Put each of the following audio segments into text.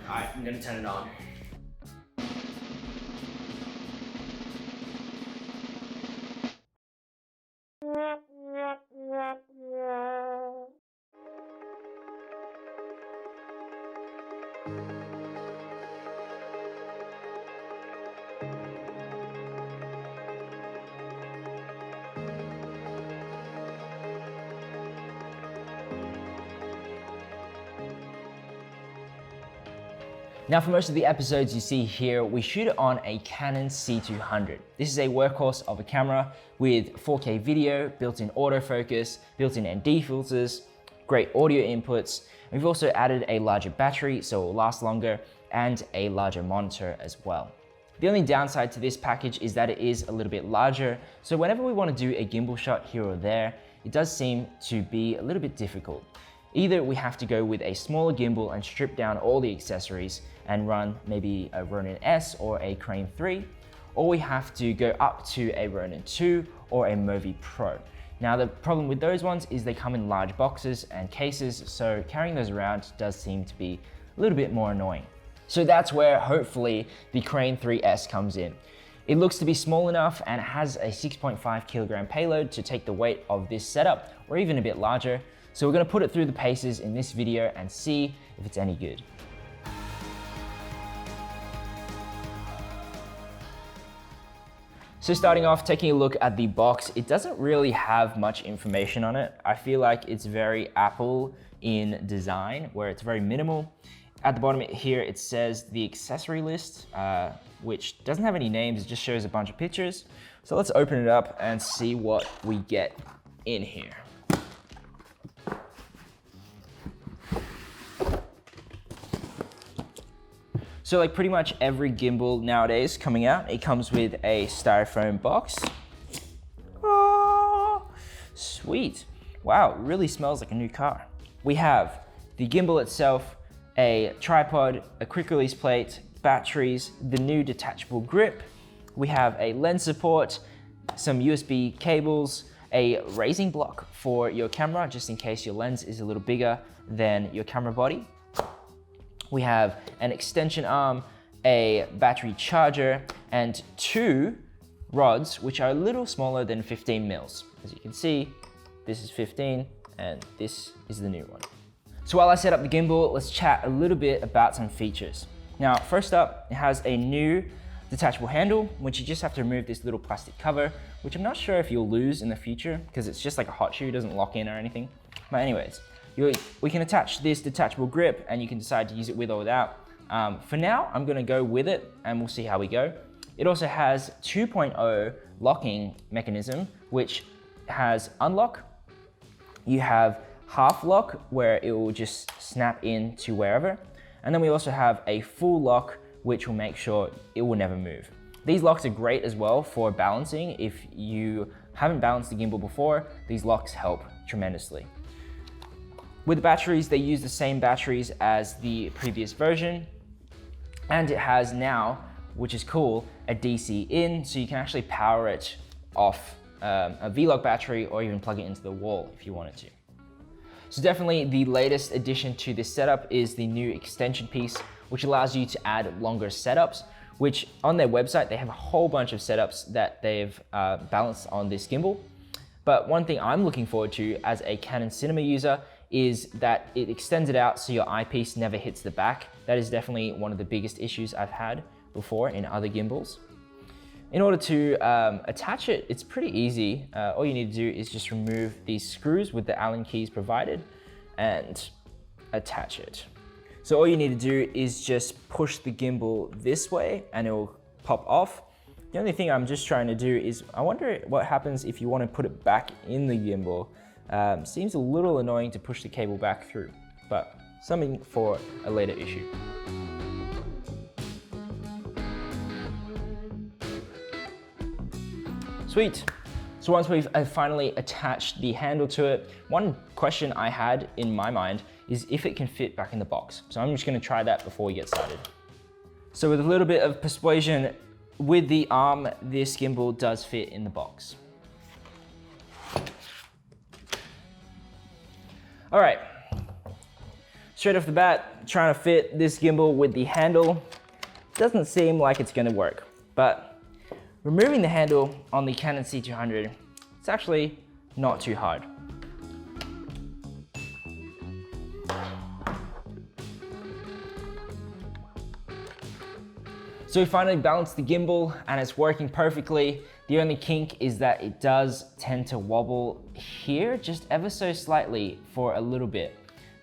All right, I'm gonna turn it on. Now for most of the episodes you see here, we shoot it on a Canon C200. This is a workhorse of a camera with 4K video, built-in autofocus, built-in ND filters, great audio inputs. We've also added a larger battery so it will last longer and a larger monitor as well. The only downside to this package is that it is a little bit larger, so whenever we want to do a gimbal shot here or there, it does seem to be a little bit difficult. Either we have to go with a smaller gimbal and strip down all the accessories and run maybe a Ronin S or a Crane 3, or we have to go up to a Ronin 2 or a Movi Pro. Now the problem with those ones is they come in large boxes and cases, so carrying those around does seem to be a little bit more annoying. So that's where hopefully the Crane 3S comes in. It looks to be small enough and it has a 6.5 kilogram payload to take the weight of this setup, or even a bit larger. So we're gonna put it through the paces in this video and see if it's any good. So starting off, taking a look at the box, it doesn't really have much information on it. I feel like it's very Apple in design, where it's very minimal. At the bottom here, it says the accessory list, which doesn't have any names, it just shows a bunch of pictures. So let's open it up and see what we get in here. So like pretty much every gimbal nowadays coming out, it comes with a styrofoam box. Oh, sweet. Wow, it really smells like a new car. We have the gimbal itself, a tripod, a quick release plate, batteries, the new detachable grip. We have a lens support, some USB cables, a raising block for your camera, just in case your lens is a little bigger than your camera body. We have an extension arm, a battery charger, and two rods, which are a little smaller than 15 mils. As you can see, this is 15 and this is the new one. So while I set up the gimbal, let's chat a little bit about some features. Now, first up, it has a new detachable handle, which you just have to remove this little plastic cover, which I'm not sure if you'll lose in the future because it's just like a hot shoe, it doesn't lock in or anything. But anyways, we can attach this detachable grip and you can decide to use it with or without. For now, I'm gonna go with it and we'll see how we go. It also has 2.0 locking mechanism, which has unlock. You have half lock where it will just snap in to wherever. And then we also have a full lock, which will make sure it will never move. These locks are great as well for balancing. If you haven't balanced the gimbal before, these locks help tremendously. With the batteries, they use the same batteries as the previous version. And it has now, which is cool, a DC in, so you can actually power it off a V-Log battery or even plug it into the wall if you wanted to. So definitely the latest addition to this setup is the new extension piece, which allows you to add longer setups, which on their website, they have a whole bunch of setups that they've balanced on this gimbal. But one thing I'm looking forward to as a Canon Cinema user is that it extends it out so your eyepiece never hits the back. That is definitely one of the biggest issues I've had before in other gimbals. In order to attach it, it's pretty easy. All you need to do is just remove these screws with the Allen keys provided and attach it. So all you need to do is just push the gimbal this way and it will pop off. The only thing I'm just trying to do is, I wonder what happens if you want to put it back in the gimbal. Seems a little annoying to push the cable back through, but something for a later issue. Sweet. So once we've finally attached the handle to it, one question I had in my mind is if it can fit back in the box. So I'm just gonna try that before we get started. So with a little bit of persuasion with the arm, this gimbal does fit in the box. All right, straight off the bat, trying to fit this gimbal with the handle doesn't seem like it's gonna work, but removing the handle on the Canon C200, it's actually not too hard. So we finally balanced the gimbal and it's working perfectly. The only kink is that it does tend to wobble here just ever so slightly for a little bit.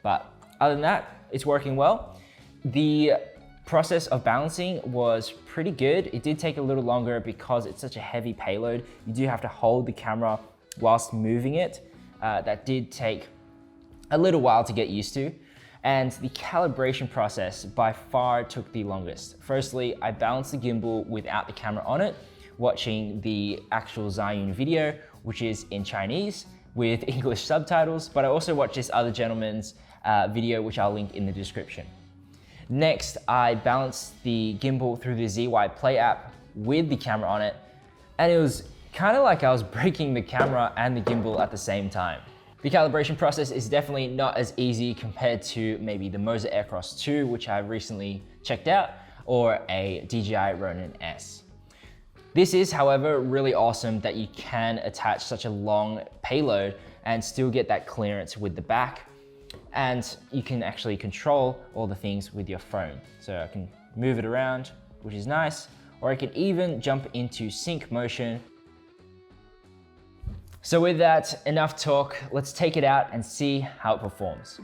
But other than that, it's working well. The process of balancing was pretty good. It did take a little longer because it's such a heavy payload. You do have to hold the camera whilst moving it. That did take a little while to get used to. And the calibration process by far took the longest. Firstly, I balanced the gimbal without the camera on it, watching the actual Zhiyun video, which is in Chinese with English subtitles, but I also watched this other gentleman's video, which I'll link in the description. Next, I balanced the gimbal through the ZY Play app with the camera on it, and it was kind of like I was breaking the camera and the gimbal at the same time. The calibration process is definitely not as easy compared to maybe the Moza Aircross 2, which I recently checked out, or a DJI Ronin S. This is, however, really awesome that you can attach such a long payload and still get that clearance with the back, and you can actually control all the things with your phone. So I can move it around, which is nice, or I can even jump into sync motion. So with that, enough talk, let's take it out and see how it performs.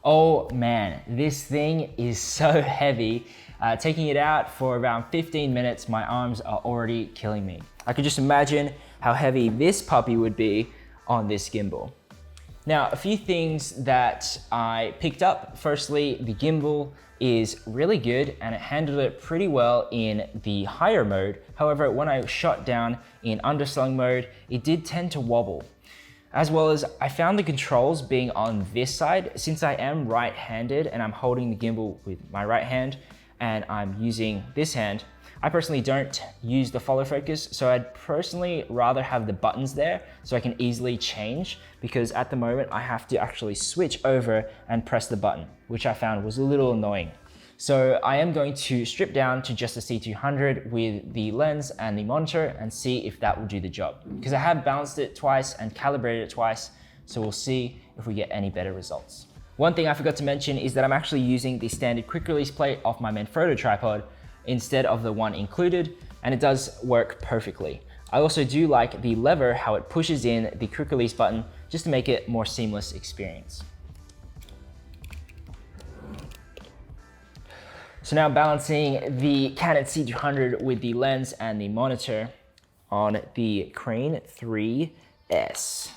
Oh man, this thing is so heavy. Taking it out for around 15 minutes, my arms are already killing me. I could just imagine how heavy this puppy would be on this gimbal. Now, a few things that I picked up. Firstly, the gimbal is really good and it handled it pretty well in the higher mode. However, when I shot down in underslung mode, it did tend to wobble. As well as I found the controls being on this side. Since I am right-handed and I'm holding the gimbal with my right hand and I'm using this hand, I personally don't use the follow focus, so I'd personally rather have the buttons there so I can easily change, because at the moment I have to actually switch over and press the button, which I found was a little annoying. So I am going to strip down to just the C200 with the lens and the monitor and see if that will do the job. Because I have balanced it twice and calibrated it twice, so we'll see if we get any better results. One thing I forgot to mention is that I'm actually using the standard quick release plate off my Manfrotto tripod instead of the one included, and it does work perfectly. I also do like the lever, how it pushes in the quick release button just to make it a more seamless experience. So now balancing the Canon C200 with the lens and the monitor on the Crane 3S.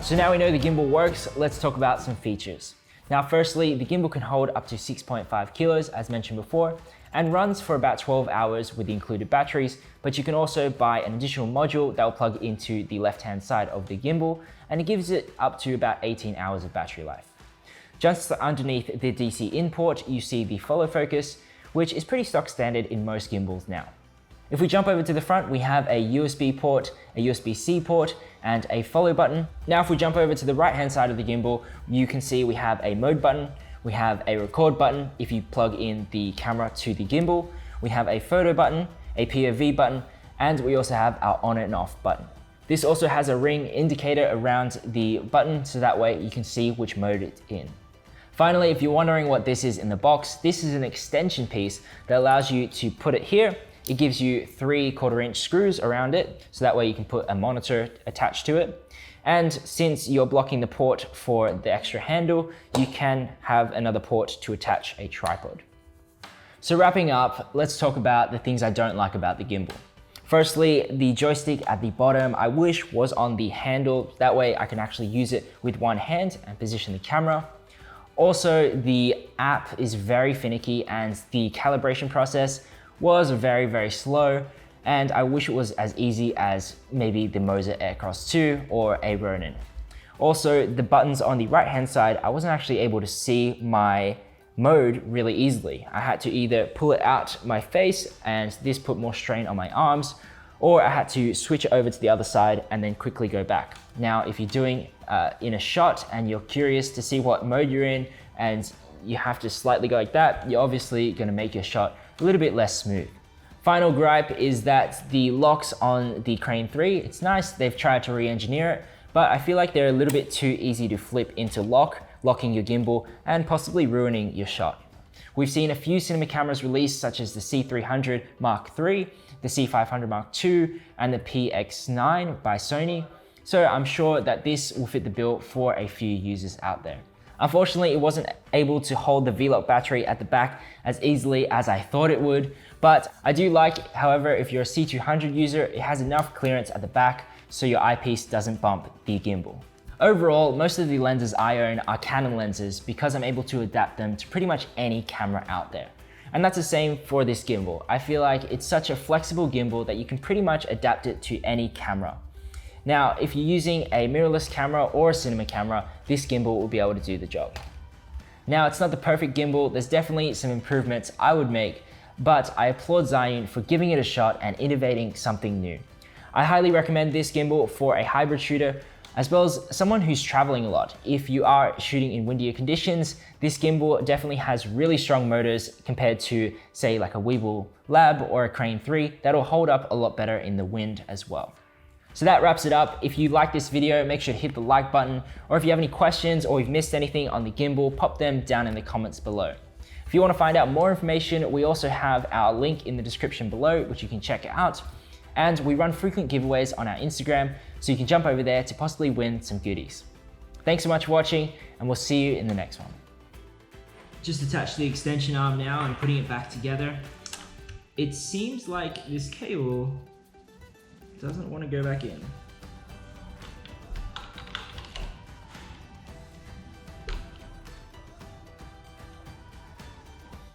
So now we know the gimbal works, let's talk about some features. Now firstly, the gimbal can hold up to 6.5 kilos as mentioned before, and runs for about 12 hours with the included batteries, but you can also buy an additional module that will plug into the left-hand side of the gimbal, and it gives it up to about 18 hours of battery life. Just underneath the DC in port, you see the follow focus, which is pretty stock standard in most gimbals now. If we jump over to the front, we have a USB port, a USB-C port, and a follow button. Now, if we jump over to the right-hand side of the gimbal, you can see we have a mode button, we have a record button if you plug in the camera to the gimbal, we have a photo button, a POV button, and we also have our on and off button. This also has a ring indicator around the button, so that way you can see which mode it's in. Finally, if you're wondering what this is in the box, this is an extension piece that allows you to put it here. It gives you 3/4-inch screws around it, so that way you can put a monitor attached to it. And since you're blocking the port for the extra handle, you can have another port to attach a tripod. So wrapping up, let's talk about the things I don't like about the gimbal. Firstly, the joystick at the bottom, I wish was on the handle. That way I can actually use it with one hand and position the camera. Also, the app is very finicky and the calibration process was very, very slow. And I wish it was as easy as maybe the Moser Aircross 2 or a Ronin. Also, the buttons on the right-hand side, I wasn't actually able to see my mode really easily. I had to either pull it out my face and this put more strain on my arms, or I had to switch it over to the other side and then quickly go back. Now, if you're doing in a shot and you're curious to see what mode you're in and you have to slightly go like that, you're obviously gonna make your shot a little bit less smooth. Final gripe is that the locks on the Crane 3, it's nice, they've tried to re-engineer it, but I feel like they're a little bit too easy to flip into locking your gimbal and possibly ruining your shot. We've seen a few cinema cameras released, such as the C300 Mark III, the C500 Mark II, and the PX9 by Sony. So I'm sure that this will fit the bill for a few users out there. Unfortunately, it wasn't able to hold the V-Lock battery at the back as easily as I thought it would, but I do like, however, if you're a C200 user, it has enough clearance at the back so your eyepiece doesn't bump the gimbal. Overall, most of the lenses I own are Canon lenses because I'm able to adapt them to pretty much any camera out there. And that's the same for this gimbal. I feel like it's such a flexible gimbal that you can pretty much adapt it to any camera. Now, if you're using a mirrorless camera or a cinema camera, this gimbal will be able to do the job. Now, it's not the perfect gimbal. There's definitely some improvements I would make, but I applaud Zhiyun for giving it a shot and innovating something new. I highly recommend this gimbal for a hybrid shooter, as well as someone who's traveling a lot. If you are shooting in windier conditions, this gimbal definitely has really strong motors compared to, say, like a Weeble Lab or a Crane 3 that'll hold up a lot better in the wind as well. So that wraps it up. If you like this video, make sure to hit the like button, or if you have any questions or you've missed anything on the gimbal, pop them down in the comments below. If you want to find out more information, we also have our link in the description below, which you can check out. And we run frequent giveaways on our Instagram, so you can jump over there to possibly win some goodies. Thanks so much for watching, and we'll see you in the next one. Just attach the extension arm now and putting it back together. It seems like this cable doesn't want to go back in.